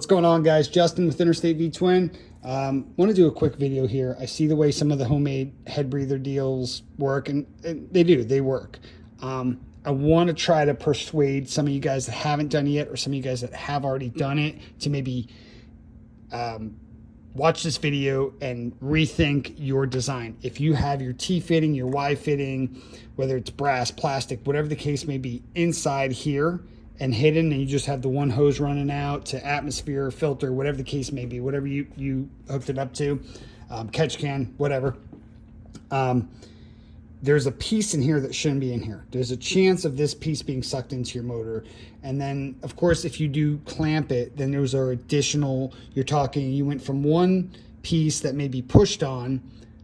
What's going on, guys? Justin with Interstate V Twin. Want to do a quick video here. I see the way some of the homemade head breather deals work, and they work. I want to try to persuade some of you guys that haven't done it yet, or some of you guys that have already done it, to maybe watch this video and rethink your design. If you have your T fitting, your Y fitting, whether it's brass, plastic, whatever the case may be, inside here and hidden, and you just have the one hose running out to atmosphere, filter, whatever the case may be, whatever you hooked it up to, catch can, whatever. There's a piece in here that shouldn't be in here. There's a chance of this piece being sucked into your motor. And then, of course, if you do clamp it, then those are additional, you went from one piece that may be pushed on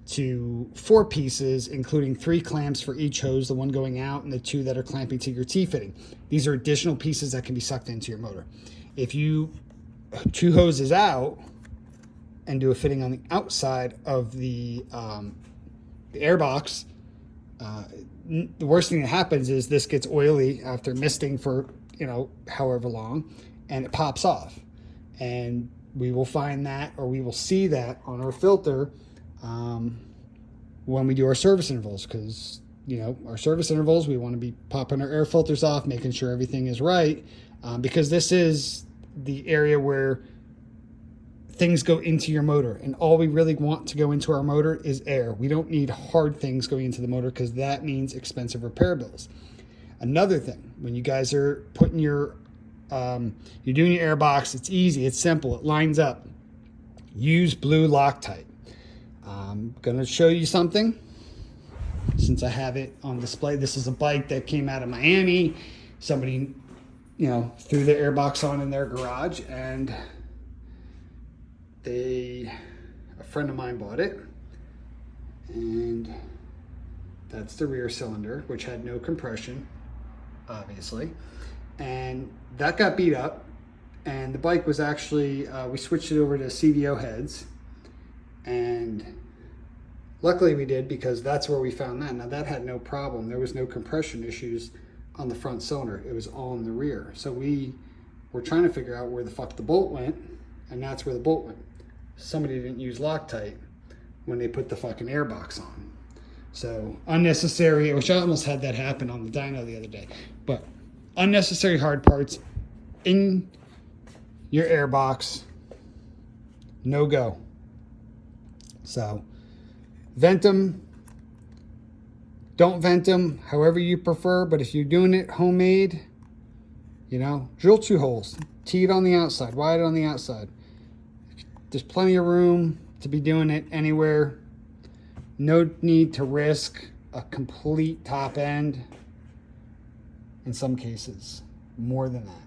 to 4 pieces, including 3 clamps for each hose, the one going out and the 2 that are clamping to your T-fitting. These are additional pieces that can be sucked into your motor. If you 2 hoses out and do a fitting on the outside of the air box, the worst thing that happens is this gets oily after misting for, however long, and it pops off. And we will find that, or we will see that on our filter when we do our service intervals, because our service intervals, we want to be popping our air filters off, making sure everything is right, because this is the area where things go into your motor, and all we really want to go into our motor is air. We don't need hard things going into the motor, because that means expensive repair bills. Another thing, when you guys are putting you're doing your air box, it's easy, it's simple, it lines up. Use blue Loctite. I'm going to show you something since I have it on display. This is a bike that came out of Miami. Somebody, threw the air box on in their garage, and a friend of mine bought it, and that's the rear cylinder, which had no compression, obviously, and that got beat up. And the bike was actually, we switched it over to CVO heads, and luckily we did, because that's where we found that. Now that had no problem. There was no compression issues on the front cylinder. It was all in the rear. So we were trying to figure out where the fuck the bolt went, and that's where the bolt went. Somebody didn't use Loctite when they put the fucking air box on. So unnecessary, which I almost had that happen on the dyno the other day, but unnecessary hard parts in your air box, no go. So vent them, don't vent them, however you prefer, but if you're doing it homemade, drill 2 holes, tee it on the outside, wide on the outside. There's plenty of room to be doing it anywhere. No need to risk a complete top end. In some cases, more than that.